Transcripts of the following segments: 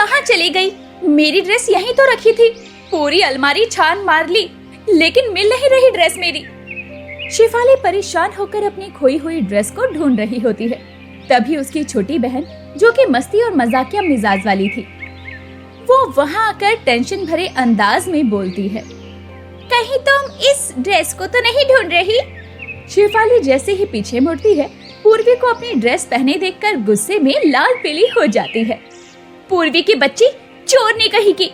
कहाँ चली गई? मेरी ड्रेस यहीं तो रखी थी। पूरी अलमारी छान मार ली, लेकिन मिल नहीं रही ड्रेस मेरी। शेफाली परेशान होकर अपनी खोई हुई ड्रेस को ढूंढ रही होती है। तभी उसकी छोटी बहन, जो कि मस्ती और मजाकिया मिजाज वाली थी, वो वहाँ आकर टेंशन भरे अंदाज में बोलती है, कहीं तुम इस ड्रेस को तो नहीं ढूंढ रही? शेफाली जैसे ही पीछे मुड़ती है, पूर्वी को अपनी ड्रेस पहने देखकर गुस्से में लाल पीली हो जाती है। पूर्वी की बच्ची, चोरनी कहीं की,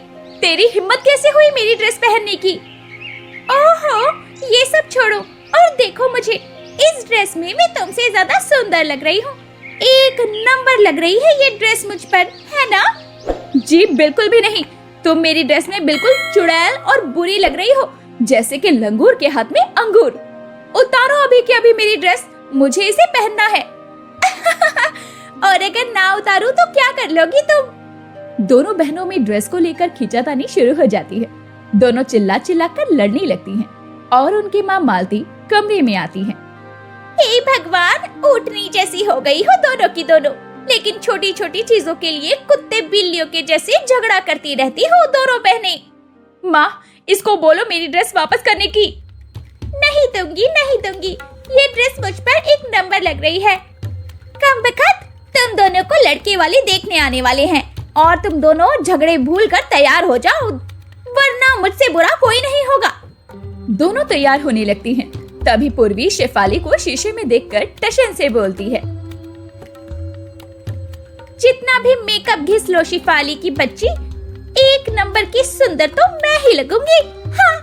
तेरी हिम्मत कैसे हुई मेरी ड्रेस पहनने की? ओहो, ये सब छोड़ो और देखो मुझे, इस ड्रेस में मैं तुमसे ज्यादा सुंदर लग रही हूँ। एक नंबर लग रही है ये ड्रेस मुझ पर, है ना? जी बिल्कुल भी नहीं, तुम मेरी ड्रेस में बिल्कुल चुड़ैल और बुरी लग रही हो, जैसे कि लंगूर के हाथ में अंगूर। उतारो अभी के अभी मेरी ड्रेस, मुझे इसे पहनना है। और अगर ना उतारूं तो क्या कर लोगी तुम? दोनों बहनों में ड्रेस को लेकर खींचातानी शुरू हो जाती है। दोनों चिल्ला चिल्ला कर लड़ने लगती हैं और उनकी माँ मालती कमरे में आती है। हे भगवान, ऊँटनी जैसी हो गई हो दोनों की दोनों, लेकिन छोटी छोटी चीजों के लिए कुत्ते बिल्लियों के जैसे झगड़ा करती रहती हो दोनों बहनें। माँ, इसको बोलो मेरी ड्रेस वापस करने की। नहीं दूंगी, नहीं दूंगी, ये ड्रेस मुझ पर एक नंबर लग रही है। कमबख्त, तुम दोनों को लड़के वाले देखने आने वाले हैं और तुम दोनों झगड़े भूल कर तैयार हो जाओ, वरना मुझसे बुरा कोई नहीं होगा। दोनों तैयार होने लगती हैं। तभी पूर्वी शेफाली को शीशे में देखकर टशन से बोलती है, जितना भी मेकअप घिस लो शेफाली की बच्ची, एक नंबर की सुंदर तो मैं ही लगूंगी। हाँ।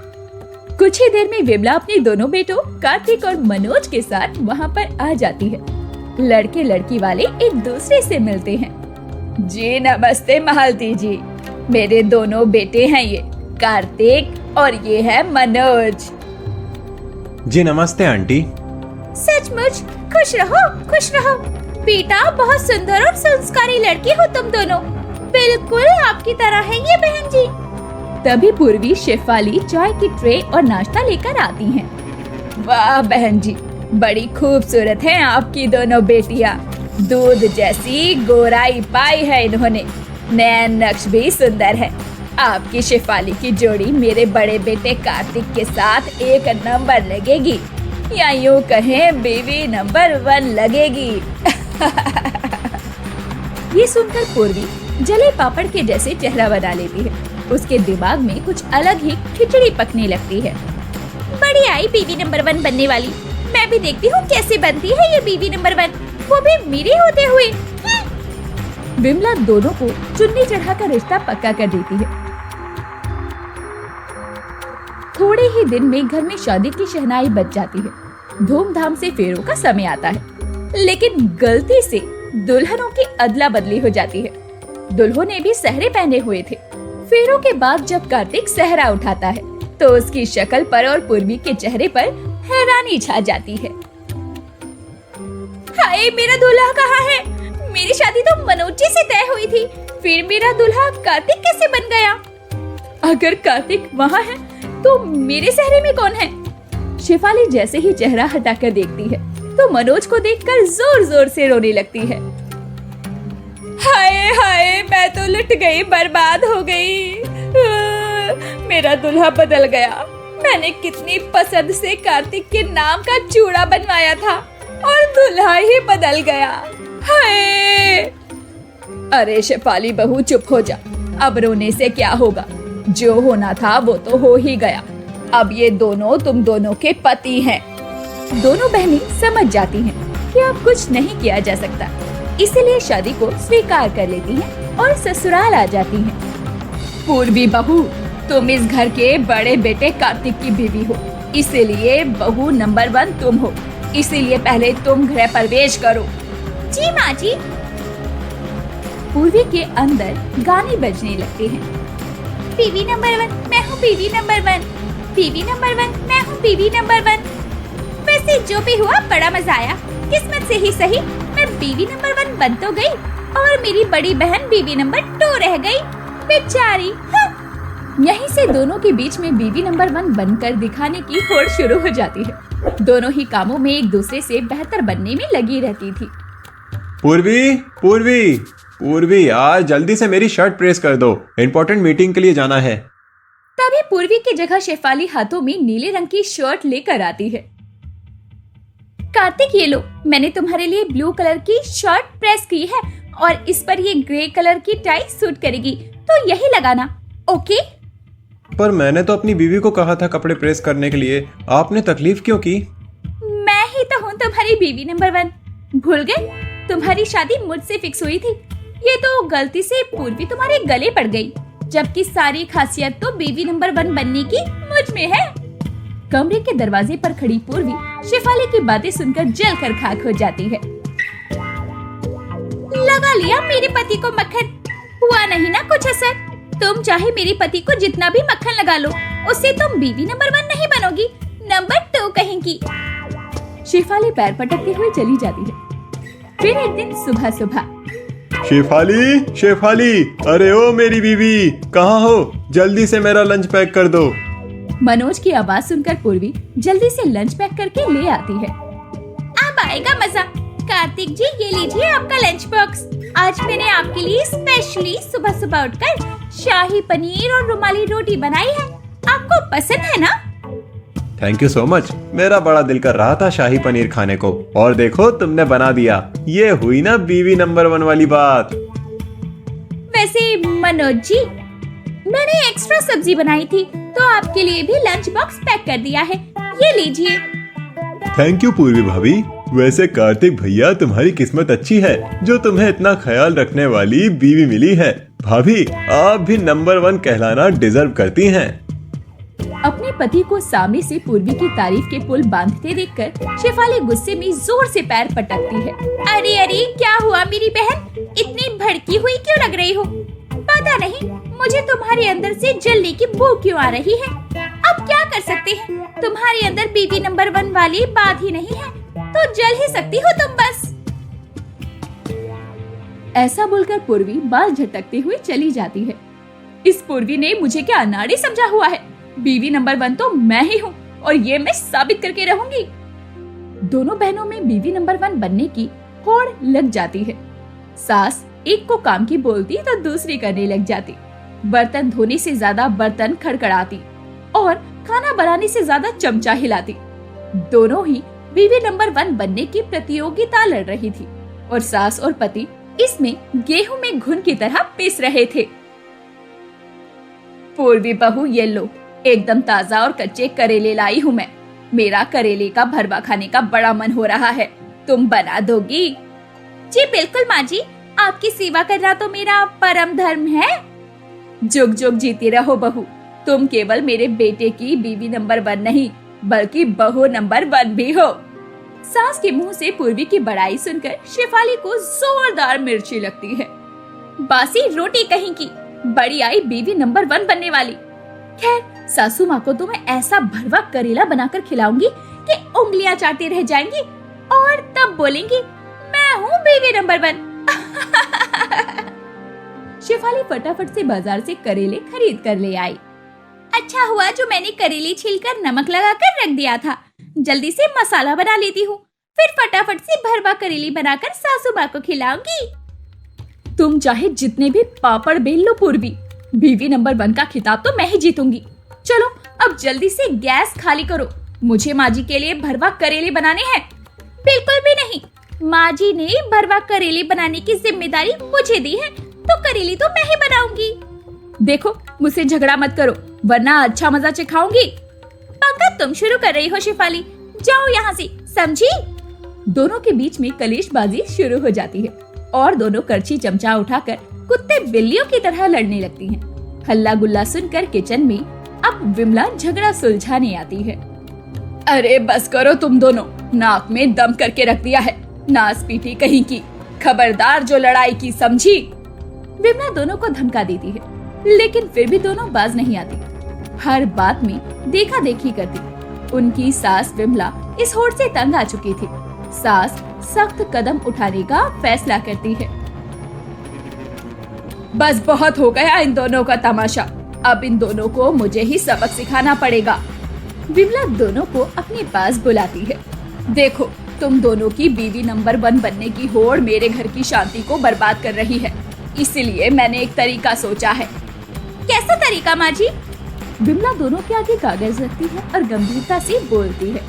कुछ ही देर में विमला अपने दोनों बेटों कार्तिक और मनोज के साथ वहाँ पर आ जाती है। लड़के लड़की वाले एक दूसरे से मिलते हैं। जी नमस्ते मालती जी, मेरे दोनों बेटे हैं ये कार्तिक और ये है मनोज। जी नमस्ते आंटी। सचमुच खुश रहो, खुश रहो बेटा, बहुत सुंदर और संस्कारी लड़की हो तुम दोनों, बिल्कुल आपकी तरह है ये बहन जी। तभी पूर्वी शेफाली चाय की ट्रे और नाश्ता लेकर आती हैं। वाह बहन जी, बड़ी खूबसूरत हैं आपकी दोनों बेटियां, दूध जैसी गोराई पाई है इन्होंने, नैन नक्श भी सुंदर है। आपकी शेफाली की जोड़ी मेरे बड़े बेटे कार्तिक के साथ एक नंबर लगेगी, या यूँ कहें बीवी नंबर 1 लगेगी। ये सुनकर पूर्वी जले पापड़ के जैसे चेहरा बना लेती है। उसके दिमाग में कुछ अलग ही खिचड़ी पकने लगती है। बड़ी आई बीवी नंबर 1 बनने वाली, मैं भी देखती हूँ कैसे बनती है ये बीवी नंबर 1, वो भी मेरे होते हुए। विमला दोनों को चुन्नी चढ़ाकर रिश्ता पक्का कर देती है। थोड़े ही दिन में घर में शादी की शहनाई बज जाती है। धूमधाम से फेरों का समय आता है, लेकिन गलती से दुल्हनों की अदला बदली हो जाती है। दुल्हों ने भी सहरे पहने हुए थे। फेरों के बाद जब कार्तिक सहरा उठाता है तो उसकी शक्ल पर और पूर्वी के चेहरे पर हैरानी छा जाती है। हाय, मेरा दूल्हा कहाँ है? मेरी शादी तो मनोज जी से तय हुई थी, फिर मेरा दूल्हा कार्तिक कैसे बन गया? अगर कार्तिक वहाँ है तो मेरे सहरे में कौन है? शेफाली जैसे ही चेहरा हटाकर देखती है तो मनोज को देखकर जोर जोर से रोने लगती है। हाय हाय, मैं तो लुट गई, बर्बाद हो गई। मेरा दूल्हा बदल गया। मैंने कितनी पसंद से कार्तिक के नाम का चूड़ा बनवाया था और दूल्हा ही बदल गया। हाय। अरे शेफाली बहू, चुप हो जा, अब रोने से क्या होगा? जो होना था वो तो हो ही गया। अब ये दोनों तुम दोनों के पति हैं। दोनों बहनें समझ जाती हैं कि अब कुछ नहीं किया जा सकता, इसीलिए शादी को स्वीकार कर लेती हैं और ससुराल आ जाती हैं। पूर्वी बहू, तुम इस घर के बड़े बेटे कार्तिक की बीवी हो, इसीलिए बहू नंबर 1 तुम हो, इसीलिए पहले तुम गृह प्रवेश करो। जी माँ जी। पूर्वी के अंदर गाने बजने लगते हैं। बीवी नंबर 1, मैं हूँ बीवी नंबर 1, बीवी नंबर 1, मैं हूँ बीवी नंबर 1। वैसे जो भी हुआ बड़ा मजा आया, किस्मत से ही सही मैं बीवी नंबर 1 बन तो गई और मेरी बड़ी बहन बीवी नंबर 2 रह गई, बेचारी। यहीं से दोनों के बीच में बीवी नंबर 1 बनकर दिखाने की होड़ शुरू हो जाती है। दोनों ही कामों में एक दूसरे से बेहतर बनने में लगी रहती थी। पूर्वी, पूर्वी, पूर्वी यार, जल्दी से मेरी शर्ट प्रेस कर दो, इंपॉर्टेंट मीटिंग के लिए जाना है। तभी पूर्वी की जगह शेफाली हाथों में नीले रंग की शर्ट लेकर आती है। कार्तिक, ये लो, मैंने तुम्हारे लिए ब्लू कलर की शर्ट प्रेस की है और इस पर ये ग्रे कलर की टाई सूट करेगी, तो यही लगाना, ओके? पर मैंने तो अपनी बीवी को कहा था कपड़े प्रेस करने के लिए, आपने तकलीफ क्यों की? मैं ही तो हूँ तुम्हारी बीवी नंबर 1। भूल गए? तुम्हारी शादी मुझसे फिक्स हुई थी। ये तो गलती से पूर्वी तुम्हारे गले पड़ गई, जबकि सारी खासियत तो बीवी नंबर 1 बनने की मुझ में है। कमरे के दरवाजे पर खड़ी पूर्वी शेफाली की बातें सुनकर जलकर खाक हो जाती है। लगा लिया मेरे पति को मक्खन, हुआ नहीं ना कुछ असर। तुम चाहे मेरे पति को जितना भी मक्खन लगा लो, उससे तुम बीवी नंबर 1 नहीं बनोगी, नंबर 2 कहेंगी। शेफाली पैर पटकते हुए चली जाती है। फिर एक दिन सुबह सुबह, शेफाली, शेफाली, अरे ओ मेरी बीवी, कहाँ हो? जल्दी से मेरा लंच पैक कर दो। मनोज की आवाज सुनकर पूर्वी जल्दी से लंच पैक करके ले आती है। अब आएगा मजा। कार्तिक जी, ये लीजिए आपका लंच बॉक्स। आज मैंने आपके लिए स्पेशली सुबह सुबह उठकर शाही पनीर और रुमाली रोटी बनाई है, आपको पसंद है ना? थैंक यू सो मच, मेरा बड़ा दिल कर रहा था शाही पनीर खाने को, और देखो तुमने बना दिया। ये हुई ना बीवी नंबर 1 वाली बात। वैसे मनोज जी, मैंने एक्स्ट्रा सब्जी बनाई थी, तो आपके लिए भी लंच बॉक्स पैक कर दिया है, ये लीजिए। थैंक यू पूर्वी भाभी। वैसे कार्तिक भैया, तुम्हारी किस्मत अच्छी है जो तुम्हें इतना ख्याल रखने वाली बीवी मिली है। भाभी, आप भी नंबर 1 कहलाना डिजर्व करती हैं। अपने पति को सामने से पूर्वी की तारीफ के पुल बांधते देखकर शेफाली गुस्से में जोर से पैर पटकती है। अरे अरे, क्या हुआ मेरी बहन, इतनी भड़की हुई क्यों लग रही हो? पता नहीं मुझे तुम्हारे अंदर से जलने की बू क्यों आ रही है। अब क्या कर सकते हैं, तुम्हारे अंदर बीवी नंबर 1 वाली बात ही नहीं है, तो जल ही सकती हो तुम बस। ऐसा बोलकर पूर्वी बाल झटकते हुए चली जाती है। इस पूर्वी ने मुझे क्या अनाड़ी समझा हुआ है? बीवी नंबर 1 तो मैं ही हूँ और ये मैं साबित करके रहूंगी। दोनों बहनों में बीवी नंबर 1 बनने की होड़ लग जाती है। सास एक को काम की बोलती तो दूसरी करने लग जाती। बर्तन धोने से ज्यादा बर्तन खड़खड़ाती और खाना बनाने से ज्यादा चमचा हिलाती। दोनों ही बीवी नंबर 1 बनने की प्रतियोगिता लड़ रही थी और सास और पति इसमें गेहूं में घुन की तरह पीस रहे थे। पूर्वी बहू, ये लो, एकदम ताजा और कच्चे करेले लाई हूँ मैं। मेरा करेले का भरवा खाने का बड़ा मन हो रहा है, तुम बना दोगी? जी बिल्कुल माँ जी, आपकी सेवा करना तो मेरा परम धर्म है। जुग जुग जीती रहो बहू, तुम केवल मेरे बेटे की बीवी नंबर 1 नहीं बल्कि बहू नंबर 1 भी हो। सास के मुंह से पूर्वी की बड़ाई सुनकर शेफाली को जोरदार मिर्ची लगती है। बासी रोटी कहीं की, बड़ी आई बीवी नंबर 1 बनने वाली। खैर, सासू माँ को तो मैं ऐसा भरवा करेला बनाकर खिलाऊंगी कि उंगलियां चाटती रह जाएंगी और तब बोलेंगी मैं हूँ बीवी नंबर 1। शेफाली फटाफट से बाजार से करेले खरीद कर ले आई। अच्छा हुआ जो मैंने करेले छीलकर नमक लगाकर रख दिया था। जल्दी से मसाला बना लेती हूँ, फिर फटाफट से भरवा करेले बनाकर सासू माँ को खिलाऊंगी। तुम चाहे जितने भी पापड़ बेल लो पूर्वी, बीवी नंबर 1 का खिताब तो मैं ही जीतूंगी। चलो अब जल्दी से गैस खाली करो, मुझे माँ जी के लिए भरवा करेले बनाने हैं। बिल्कुल भी नहीं, माँ जी ने भरवा करेले बनाने की जिम्मेदारी मुझे दी है, तो करेले तो मैं ही बनाऊंगी। देखो, मुझसे झगड़ा मत करो वरना अच्छा मजा चखाऊंगी। पक्का तुम शुरू कर रही हो शेफाली, जाओ यहाँ से, समझी? दोनों के बीच में कलेशबाजी शुरू हो जाती है और दोनों करछी चमचा उठाकर कुत्ते बिल्लियों की तरह लड़ने लगती हैं। हल्ला गुल्ला सुनकर किचन में अब विमला झगड़ा सुलझाने आती है। अरे बस करो तुम दोनों, नाक में दम करके रख दिया है, नास पीटी कहीं की, खबरदार जो लड़ाई की, समझी? विमला दोनों को धमका देती है, लेकिन फिर भी दोनों बाज नहीं आती। हर बात में देखा देखी करती। उनकी सास विमला इस होड़ से तंग आ चुकी थी। सास सख्त कदम उठाने का फैसला करती है। बस बहुत हो गया इन दोनों का तमाशा, अब इन दोनों को मुझे ही सबक सिखाना पड़ेगा। विमला दोनों को अपने पास बुलाती है। देखो, तुम दोनों की बीवी नंबर 1 बनने की होड़ मेरे घर की शांति को बर्बाद कर रही है। इसलिए मैंने एक तरीका सोचा है। कैसा तरीका माँ जी? विमला दोनों के आगे कागज रखती है और गंभीरता से बोलती है,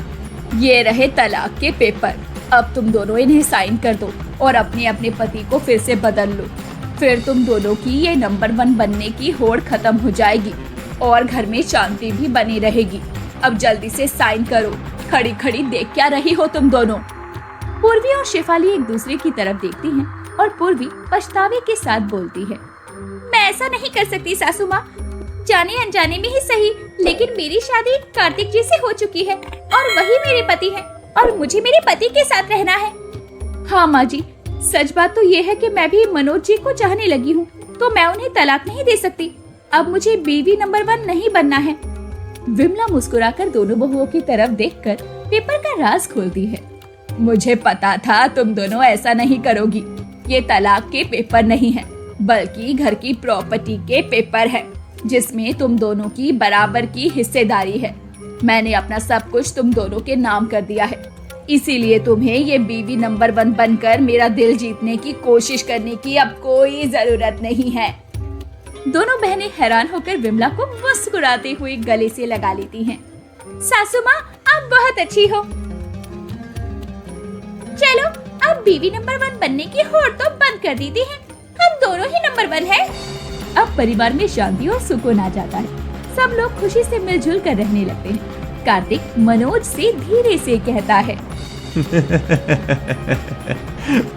ये रहे तलाक के पेपर। अब तुम दोनों इन्हें साइन कर दो और अपने अपने पति को फिर से बदल लो। फिर तुम दोनों की ये नंबर 1 बनने की होड़ खत्म हो जाएगी और घर में शांति भी बनी रहेगी। अब जल्दी से साइन करो। खड़ी खड़ी देख क्या रही हो तुम दोनों? पूर्वी और शेफाली एक दूसरे की तरफ देखती हैं और पूर्वी पछतावे के साथ बोलती है, मैं ऐसा नहीं कर सकती सासू माँ, जाने अनजाने में ही सही, लेकिन मेरी शादी कार्तिक जी से हो चुकी है और वही मेरे पति हैं और मुझे मेरे पति के साथ रहना है। हाँ माँ जी, सच बात तो ये है कि मैं भी मनोज जी को चाहने लगी हूँ, तो मैं उन्हें तलाक नहीं दे सकती। अब मुझे बीवी नंबर 1 नहीं बनना है। विमला मुस्कुराकर दोनों बहुओं की तरफ देखकर पेपर का राज खोलती है। मुझे पता था तुम दोनों ऐसा नहीं करोगी। ये तलाक के पेपर नहीं है, बल्कि घर की प्रॉपर्टी के पेपर है, जिसमें तुम दोनों की बराबर की हिस्सेदारी है। मैंने अपना सब कुछ तुम दोनों के नाम कर दिया है, इसीलिए तुम्हें ये बीवी नंबर 1 बनकर मेरा दिल जीतने की कोशिश करने की अब कोई जरूरत नहीं है। दोनों बहनें हैरान होकर विमला को मुस्कुराते हुए गले से लगा लेती हैं। सासू माँ, आप बहुत अच्छी हो। चलो अब बीवी नंबर 1 बनने की होड़ तो बंद कर देती हैं। हम दोनों ही नंबर 1 हैं। अब परिवार में शांति और सुकून आ जाता है। सब लोग खुशी से मिलजुल कर रहने लगते हैं। कार्तिक मनोज से धीरे से कहता है,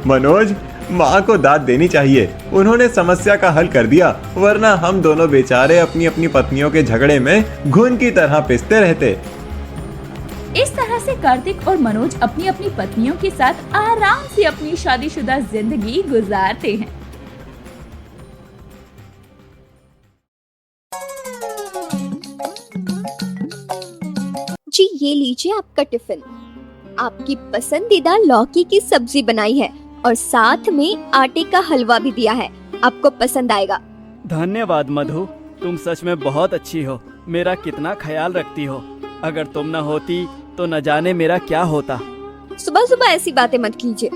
मनोज, माँ को दाद देनी चाहिए। उन्होंने समस्या का हल कर दिया, वरना हम दोनों बेचारे अपनी अपनी पत्नियों के झगड़े में घुन की तरह पिसते रहते। इस तरह से कार्तिक और मनोज अपनी अपनी पत्नियों के साथ आराम से अपनी शादीशुदा जिंदगी गुजारते हैं। जी, ये लीजिए आपका टिफिन। आपकी पसंदीदा लौकी की सब्जी बनाई है और साथ में आटे का हलवा भी दिया है, आपको पसंद आएगा। धन्यवाद मधु, तुम सच में बहुत अच्छी हो। मेरा कितना ख्याल रखती हो। अगर तुम न होती तो न जाने मेरा क्या होता। सुबह सुबह ऐसी बातें मत कीजिए।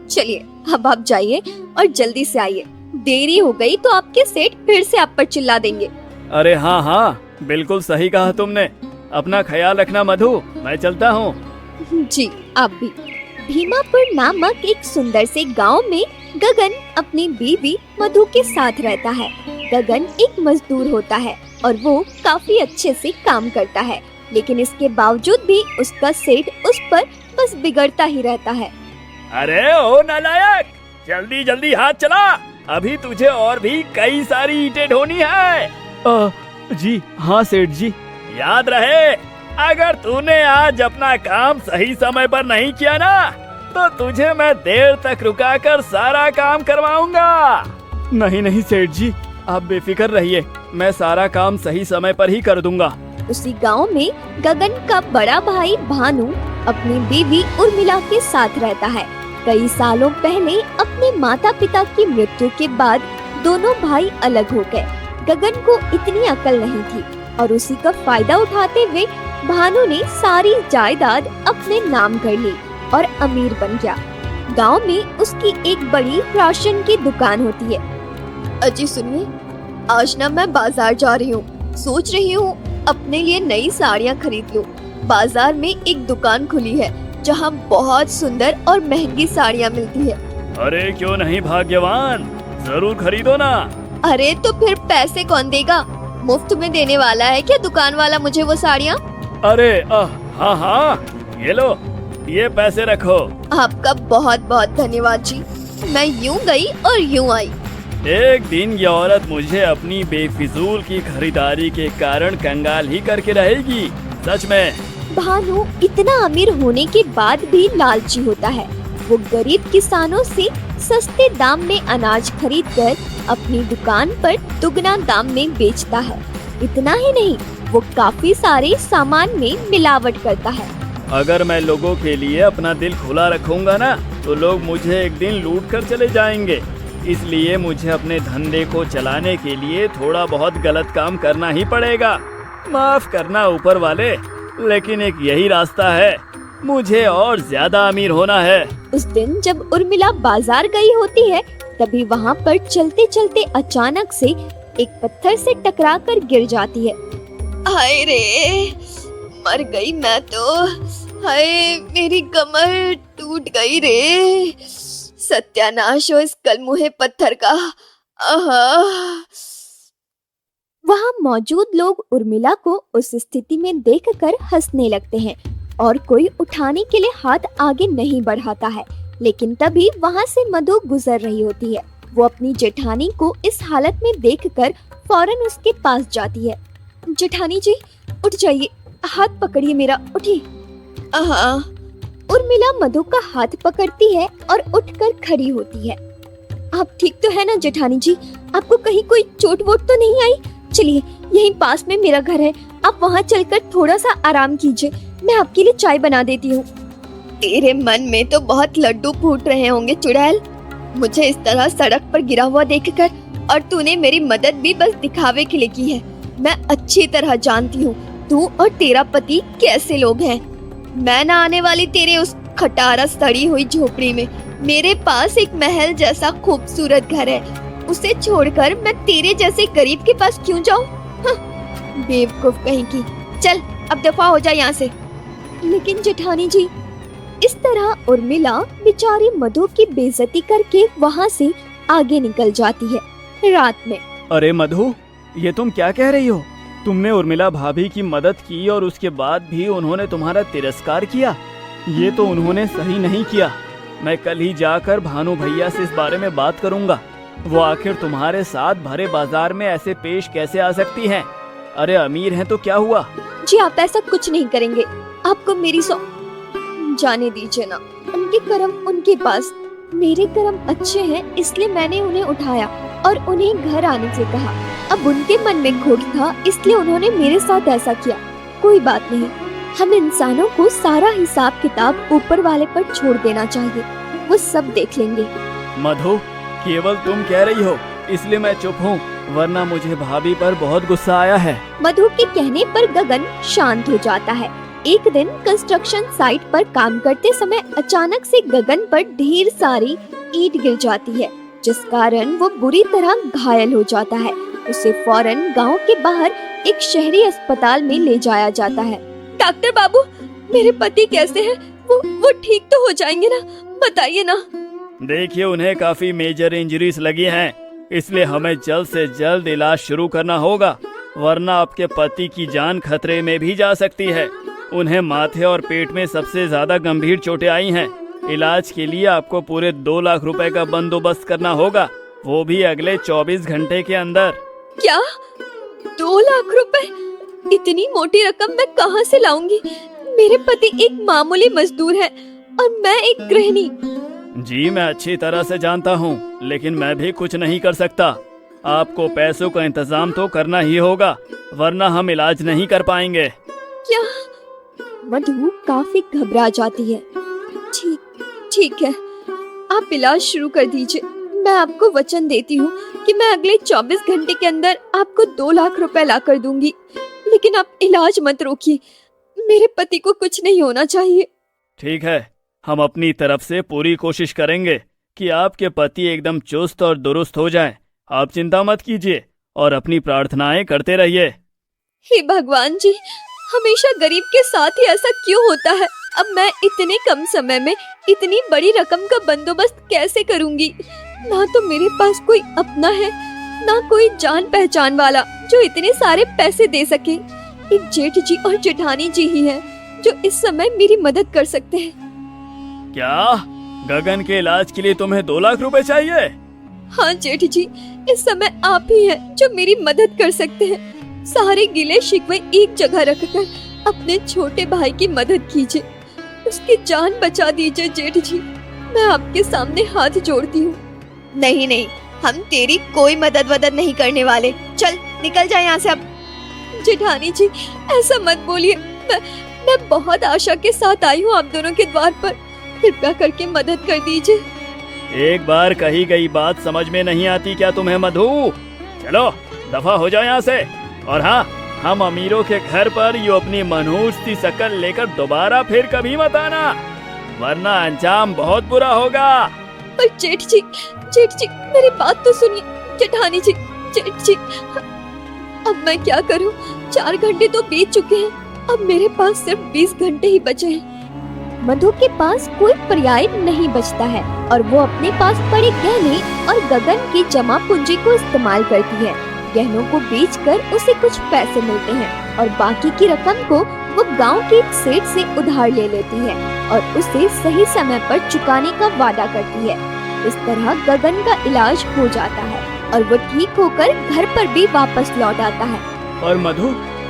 चलिए अब आप जाइए और जल्दी से आइए, देरी हो गई तो आपके सेठ फिर से आप पर चिल्ला देंगे। अरे हाँ हाँ, बिल्कुल सही कहा तुमने। अपना ख्याल रखना मधु, मैं चलता हूँ। जी आप भी। भीमापुर नामक एक सुंदर से गांव में गगन अपनी बीवी मधु के साथ रहता है। गगन एक मजदूर होता है और वो काफी अच्छे से काम करता है, लेकिन इसके बावजूद भी उसका सेठ उस पर बस बिगड़ता ही रहता है। अरे ओ नालायक, जल्दी जल्दी हाथ चला, अभी तुझे और भी कई सारी ईंटें ढोनी है। जी हाँ सेठ जी। याद रहे, अगर तूने आज अपना काम सही समय पर नहीं किया ना, तो तुझे मैं देर तक रुकाकर सारा काम करवाऊंगा। नहीं नहीं सेठ जी, आप बेफिक्र रहिए, मैं सारा काम सही समय पर ही कर दूंगा। उसी गांव में गगन का बड़ा भाई भानु अपनी बीवी उर्मिला के साथ रहता है। कई सालों पहले अपने माता पिता की मृत्यु के बाद दोनों भाई अलग हो गए। गगन को इतनी अकल नहीं थी और उसी का फायदा उठाते हुए भानु ने सारी जायदाद अपने नाम कर ली और अमीर बन गया। गांव में उसकी एक बड़ी राशन की दुकान होती है। अजी सुनिए, आज ना मैं बाजार जा रही हूँ, सोच रही हूँ अपने लिए नई साड़ियाँ खरीद लूं। बाजार में एक दुकान खुली है जहाँ बहुत सुंदर और महंगी साड़ियाँ मिलती है। अरे क्यों नहीं भाग्यवान, जरूर खरीदो ना। अरे तो फिर पैसे कौन देगा? मुफ्त में देने वाला है क्या दुकान वाला मुझे वो साड़ियाँ? अरे हाँ हाँ, ये लो, ये पैसे रखो। आपका बहुत बहुत धन्यवाद जी। मैं यूँ गई और यूँ आई। एक दिन ये औरत मुझे अपनी बेफिजूल की खरीदारी के कारण कंगाल ही करके रहेगी, सच में। भानु इतना अमीर होने के बाद भी लालची होता है। वो गरीब किसानों से सस्ते दाम में अनाज खरीदकर अपनी दुकान पर दुगना दाम में बेचता है। इतना ही नहीं, वो काफी सारे सामान में मिलावट करता है। अगर मैं लोगों के लिए अपना दिल खुला रखूंगा ना, तो लोग मुझे एक दिन लूट कर चले जाएंगे। इसलिए मुझे अपने धंधे को चलाने के लिए थोड़ा बहुत गलत काम करना ही पड़ेगा। माफ करना ऊपर वाले, लेकिन एक यही रास्ता है, मुझे और ज्यादा अमीर होना है। उस दिन जब उर्मिला बाजार गई होती है, तभी वहाँ पर चलते चलते अचानक से एक पत्थर से टकराकर गिर जाती है। हाय रे, मर गई मैं तो। हाय, मेरी कमर टूट गई रे। सत्यानाश हो इस कलमुहे पत्थर का। आहा। वहाँ मौजूद लोग उर्मिला को उस स्थिति में देखकर हंसने लगते हैं और कोई उठाने के लिए हाथ आगे नहीं बढ़ाता है। लेकिन तभी वहाँ से मधु गुजर रही होती है। वो अपनी जेठानी को इस हालत में देखकर फौरन उसके पास जाती है। जेठानी जी, उठ जाइए, हाथ पकड़िए मेरा, उठिए। आहा। उर्मिला मधु का हाथ पकड़ती है और उठकर खड़ी होती है। आप ठीक तो है ना जेठानी जी? आपको कहीं कोई चोट वोट तो नहीं आई? चलिए, यहीं पास में मेरा घर है, आप वहाँ चलकर थोड़ा सा आराम कीजिए, मैं आपके लिए चाय बना देती हूँ। तेरे मन में तो बहुत लड्डू फूट रहे होंगे चुड़ैल, मुझे इस तरह सड़क पर गिरा हुआ देखकर। और तूने मेरी मदद भी बस दिखावे के लिए की है। मैं अच्छी तरह जानती हूँ तू और तेरा पति कैसे लोग हैं। मैं ना आने वाली तेरे उस खटारा सड़ी हुई झोपड़ी में। मेरे पास एक महल जैसा खूबसूरत घर है, उसे छोड़कर मैं तेरे जैसे गरीब के पास क्यों जाऊं? बेवकूफ कहीं की। चल अब दफा हो जा यहाँ से। लेकिन जेठानी जी, इस तरह उर्मिला बेचारी मधु की बेइज्जती करके वहाँ से आगे निकल जाती है। रात में अरे मधु, ये तुम क्या कह रही हो? तुमने उर्मिला भाभी की मदद की और उसके बाद भी उन्होंने तुम्हारा तिरस्कार किया। ये तो उन्होंने सही नहीं किया। मैं कल ही जाकर भानु भैया से इस बारे में बात करूंगा। वो आखिर तुम्हारे साथ भरे बाजार में ऐसे पेश कैसे आ सकती हैं? अरे अमीर हैं तो क्या हुआ? जी, आप ऐसा कुछ नहीं करेंगे, आपको मेरी जाने दीजिए ना। उनके कर्म उनके पास, मेरे कर्म अच्छे हैं इसलिए मैंने उन्हें उठाया और उन्हें घर आने से कहा। अब उनके मन में खोट था इसलिए उन्होंने मेरे साथ ऐसा किया। कोई बात नहीं, हम इंसानों को सारा हिसाब किताब ऊपर वाले पर छोड़ देना चाहिए, वो सब देख लेंगे। मधु, केवल तुम कह रही हो इसलिए मैं चुप हूँ, वरना मुझे भाभी पर बहुत गुस्सा आया है। मधु के कहने पर गगन शांत हो जाता है। एक दिन कंस्ट्रक्शन साइट पर काम करते समय अचानक से गगन पर ढेर सारी ईंट गिर जाती है, जिस कारण वो बुरी तरह घायल हो जाता है। उसे फौरन गांव के बाहर एक शहरी अस्पताल में ले जाया जाता है। डॉक्टर बाबू, मेरे पति कैसे हैं? वो ठीक तो हो जाएंगे ना? बताइए ना। देखिए, उन्हें काफी मेजर इंजरीज लगी हैं, इसलिए हमें जल्द से जल्द इलाज शुरू करना होगा, वरना आपके पति की जान खतरे में भी जा सकती है। उन्हें माथे और पेट में सबसे ज्यादा गंभीर चोटें आई हैं। इलाज के लिए आपको पूरे 2 लाख रुपए का बंदोबस्त करना होगा, वो भी अगले 24 घंटे के अंदर। क्या 2 लाख रुपए? इतनी मोटी रकम मैं कहाँ से लाऊंगी? मेरे पति एक मामूली मजदूर है और मैं एक गृहिणी। जी, मैं अच्छी तरह से जानता हूँ, लेकिन मैं भी कुछ नहीं कर सकता। आपको पैसों का इंतजाम तो करना ही होगा, वरना हम इलाज नहीं कर पाएंगे। क्या? मधु काफी घबरा जाती है। ठीक है, आप इलाज शुरू कर दीजिए। मैं आपको वचन देती हूँ कि मैं अगले 24 घंटे के अंदर आपको 2 लाख रुपए ला कर दूंगी, लेकिन आप इलाज मत रोकिए। मेरे पति को कुछ नहीं होना चाहिए। ठीक है, हम अपनी तरफ से पूरी कोशिश करेंगे कि आपके पति एकदम चुस्त और दुरुस्त हो जाएं। आप चिंता मत कीजिए और अपनी प्रार्थनाएं करते रहिए। हे भगवान जी, हमेशा गरीब के साथ ही ऐसा क्यों होता है? अब मैं इतने कम समय में इतनी बड़ी रकम का बंदोबस्त कैसे करूंगी? ना तो मेरे पास कोई अपना है, ना कोई जान पहचान वाला जो इतने सारे पैसे दे सके। एक जेठ जी और जेठानी जी ही हैं जो इस समय मेरी मदद कर सकते हैं। क्या गगन के इलाज के लिए तुम्हें 2 लाख रुपए चाहिए? हाँ जेठ जी, इस समय आप ही हैं जो मेरी मदद कर सकते हैं। सारे गिले शिकवे एक जगह रखकर अपने छोटे भाई की मदद कीजिए, उसकी जान बचा दीजिए जेठ जी। मैं आपके सामने हाथ जोड़ती हूँ। नहीं, हम तेरी कोई मदद नहीं करने वाले। चल निकल जाए यहाँ से अब। जेठानी जी, ऐसा मत बोलिए। मैं बहुत आशा के साथ आई हूँ आप दोनों के द्वार पर, कृपया करके मदद कर दीजिए। एक बार कही गई बात समझ में नहीं आती क्या तुम्हें मधु? चलो दफा हो जाओ यहाँ से। और हाँ, हम अमीरों के घर पर यूं अपनी मनहूस सी शक्ल लेकर दोबारा फिर कभी मत आना, वरना अंजाम बहुत बुरा होगा। पर जेठ जी मेरी बात तो सुनिए। जेठानी जी, जेठ जी, अब मैं क्या करूं? 4 घंटे तो बीत चुके हैं, अब मेरे पास सिर्फ 20 घंटे ही बचे हैं। मधु के पास कोई पर्याय नहीं बचता है और वो अपने पास पड़े गहने और गगन की जमा पूंजी को इस्तेमाल करती है। गहनों को बेचकर उसे कुछ पैसे मिलते हैं और बाकी की रकम को वो गांव के एक सेठ से उधार ले लेती है और उसे सही समय पर चुकाने का वादा करती है। इस तरह गगन का इलाज हो जाता है और वो ठीक होकर घर पर भी वापस लौट आता है। और मधु,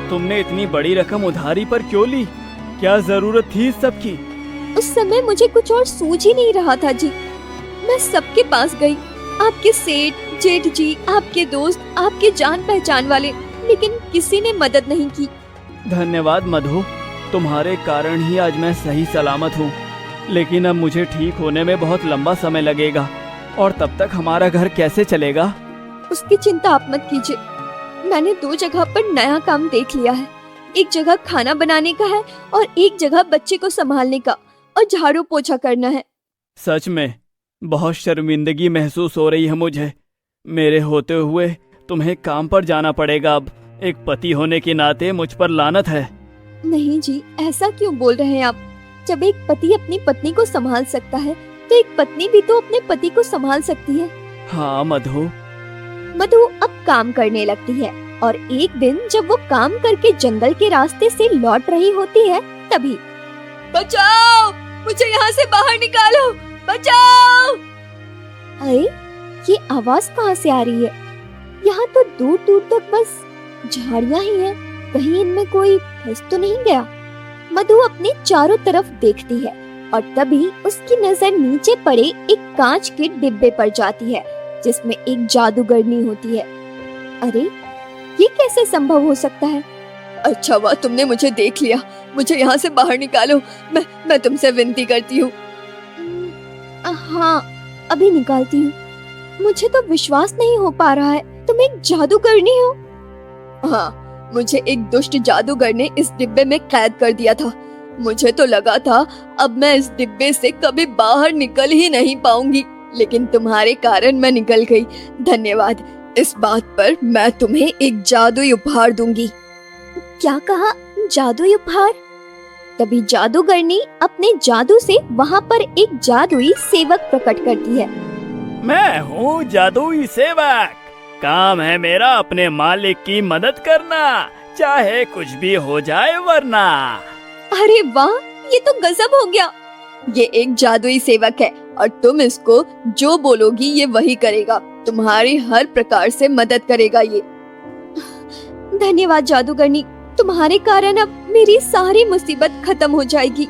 तुमने इतनी बड़ी रकम उधारी पर क्यों ली? क्या जरूरत थी इस सब की? उस समय मुझे कुछ और सूझ ही नहीं रहा था जी। मैं सबके पास गई, आपके सेठ, जेठ जी, आपके दोस्त, आपके जान पहचान वाले, लेकिन किसी ने मदद नहीं की। धन्यवाद मधु, तुम्हारे कारण ही आज मैं सही सलामत हूँ। लेकिन अब मुझे ठीक होने में बहुत लंबा समय लगेगा और तब तक हमारा घर कैसे चलेगा? उसकी चिंता आप मत कीजिए। मैंने 2 जगह पर नया काम देख लिया है। एक जगह खाना बनाने का है और एक जगह बच्चे को संभालने का और झाड़ू पोछा करना है। सच में बहुत शर्मिंदगी महसूस हो रही है मुझे। मेरे होते हुए तुम्हें काम पर जाना पड़ेगा अब। एक पति होने के नाते मुझ पर लानत है। नहीं जी, ऐसा क्यों बोल रहे हैं आप? जब एक पति अपनी पत्नी को संभाल सकता है तो एक पत्नी भी तो अपने पति को संभाल सकती है। हाँ मधु। मधु अब काम करने लगती है और एक दिन जब वो काम करके जंगल के रास्ते से लौट रही होती है तभी बचाओ, मुझे यहाँ से बाहर निकालो, बचाओ! अरे ये आवाज कहाँ से आ रही है? यहाँ तो दूर दूर तक बस झाड़ियाँ ही हैं, कहीं इनमें कोई फंस तो नहीं गया? मधु अपने चारों तरफ देखती है और तभी उसकी नजर नीचे पड़े एक कांच के डिब्बे पर जाती है जिसमें एक जादूगरनी होती है। अरे ये कैसे संभव हो सकता है? अच्छा हुआ तुमने मुझे देख लिया, मुझे यहाँ से बाहर निकालो, मैं तुमसे विनती करती हूँ। हाँ अभी निकालती हूँ। मुझे तो विश्वास नहीं हो पा रहा है, तुम एक जादूगरनी हो? हाँ, मुझे एक दुष्ट जादूगर ने इस डिब्बे में कैद कर दिया था। मुझे तो लगा था अब मैं इस डिब्बे से कभी बाहर निकल ही नहीं पाऊंगी, लेकिन तुम्हारे कारण मैं निकल गई। धन्यवाद। इस बात पर मैं तुम्हें एक जादुई उपहार दूंगी। क्या कहा? जादुई उपहार? तभी जादूगरनी अपने जादू से वहाँ पर एक जादुई सेवक प्रकट करती है। मैं हूँ जादुई सेवक। काम है मेरा अपने मालिक की मदद करना, चाहे कुछ भी हो जाए वरना। अरे वाह, ये तो गजब हो गया। ये एक जादुई सेवक है और तुम इसको जो बोलोगी ये वही करेगा। तुम्हारी हर प्रकार से मदद करेगा ये। धन्यवाद जादूगरनी, तुम्हारे कारण अब मेरी सारी मुसीबत खत्म हो जाएगी।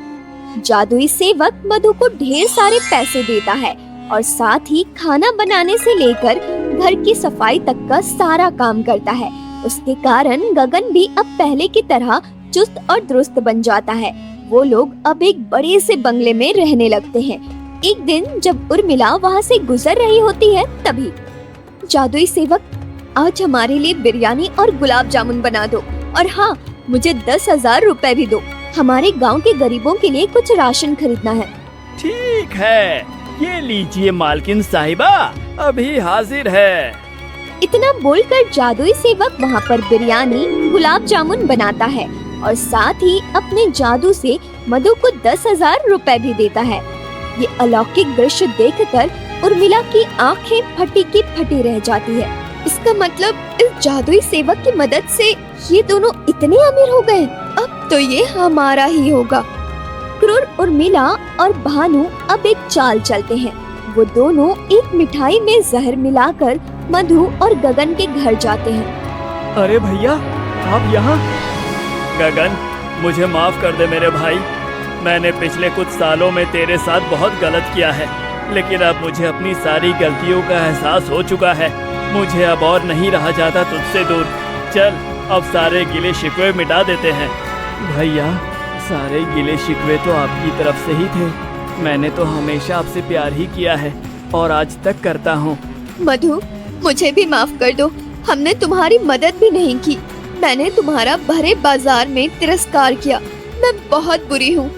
जादुई सेवक मधु को ढेर सारे पैसे देता है और साथ ही खाना बनाने से लेकर घर की सफाई तक का सारा काम करता है। उसके कारण गगन भी अब पहले की तरह चुस्त और दुरुस्त बन जाता है। वो लोग अब एक बड़े से बंगले में रहने लगते हैं। एक दिन जब उर्मिला वहाँ से गुजर रही होती है तभी जादुई सेवक, आज हमारे लिए बिरयानी और गुलाब जामुन बना दो और हाँ, मुझे 10,000 रुपए भी दो। हमारे गांव के गरीबों के लिए कुछ राशन खरीदना है। ठीक है, ये लीजिए मालकिन साहिबा, अभी हाजिर है। इतना बोलकर जादुई सेवक वहाँ पर बिरयानी गुलाब जामुन बनाता है और साथ ही अपने जादू से मधु को 10,000 रुपए भी देता है। ये अलौकिक दृश्य देखकर उर्मिला की आंखें फटी की फटी रह जाती है। इसका मतलब इस जादुई सेवक की मदद से ये दोनों इतने अमीर हो गए। अब तो ये हमारा ही होगा। क्रूर उर्मिला और भानु अब एक चाल चलते हैं। वो दोनों एक मिठाई में जहर मिलाकर मधु और गगन के घर जाते हैं। अरे भैया, आप यहाँ? गगन, मुझे माफ कर दे मेरे भाई। मैंने पिछले कुछ सालों में तेरे साथ बहुत गलत किया है, लेकिन अब मुझे अपनी सारी गलतियों का एहसास हो चुका है। मुझे अब और नहीं रहा जाता तुझसे दूर। चल, अब सारे गिले शिकवे मिटा देते हैं। भैया, सारे गिले शिकवे तो आपकी तरफ से ही थे। मैंने तो हमेशा आपसे प्यार ही किया है और आज तक करता हूँ। मधु, मुझे भी माफ कर दो। हमने तुम्हारी मदद भी नहीं की। मैंने तुम्हारा भरे बाजार में तिरस्कार किया। मैं बहुत बुरी हूँ।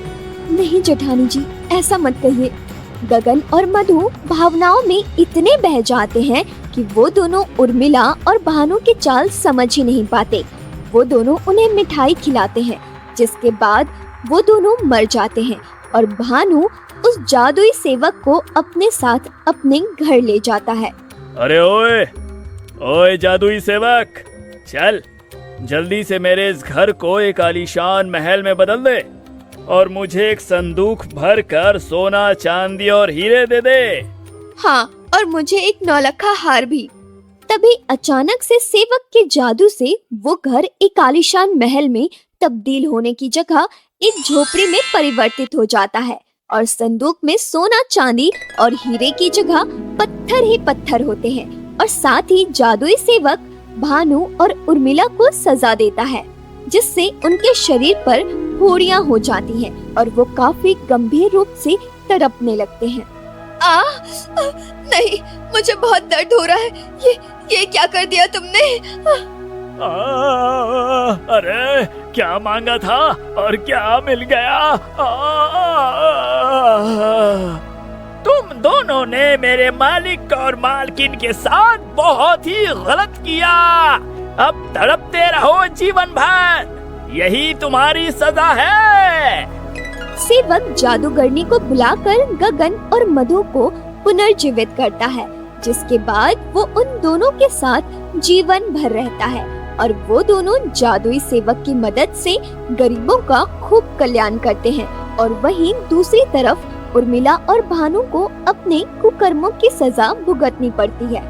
नहीं जेठानी जी, ऐसा मत कहिए। गगन और मधु भावनाओं में इतने बह जाते हैं कि वो दोनों उर्मिला और भानु की चाल समझ ही नहीं पाते। वो दोनों उन्हें मिठाई खिलाते हैं, जिसके बाद वो दोनों मर जाते हैं और भानु उस जादुई सेवक को अपने साथ अपने घर ले जाता है। अरे ओए ओए जादुई सेवक, चल जल्दी से मेरे इस घर को एक आलीशान महल में बदल दे और मुझे एक संदूक भर कर सोना चांदी और हीरे दे दे। हाँ, और मुझे एक नौलखा हार भी। तभी अचानक से सेवक के जादू से वो घर एक आलीशान महल में तब्दील होने की जगह एक झोपड़ी में परिवर्तित हो जाता है और संदूक में सोना चांदी और हीरे की जगह पत्थर ही पत्थर होते हैं और साथ ही जादुई सेवक भानु और उर्मिला को सजा देता है, जिससे उनके शरीर पर फोड़ियां हो जाती हैं और वो काफी गंभीर रूप से तड़पने लगते हैं। नहीं, मुझे बहुत दर्द हो रहा है। ये क्या कर दिया तुमने? अरे क्या मांगा था और क्या मिल गया? तुम दोनों ने मेरे मालिक और मालकिन के साथ बहुत ही गलत किया। अब तड़पते रहो जीवन भर, यही तुम्हारी सजा है। सेवक जादूगरनी को बुलाकर गगन और मधु को पुनर्जीवित करता है, जिसके बाद वो उन दोनों के साथ जीवन भर रहता है और वो दोनों जादुई सेवक की मदद से गरीबों का खूब कल्याण करते हैं और वहीं दूसरी तरफ उर्मिला और भानु को अपने कुकर्मों की सजा भुगतनी पड़ती है।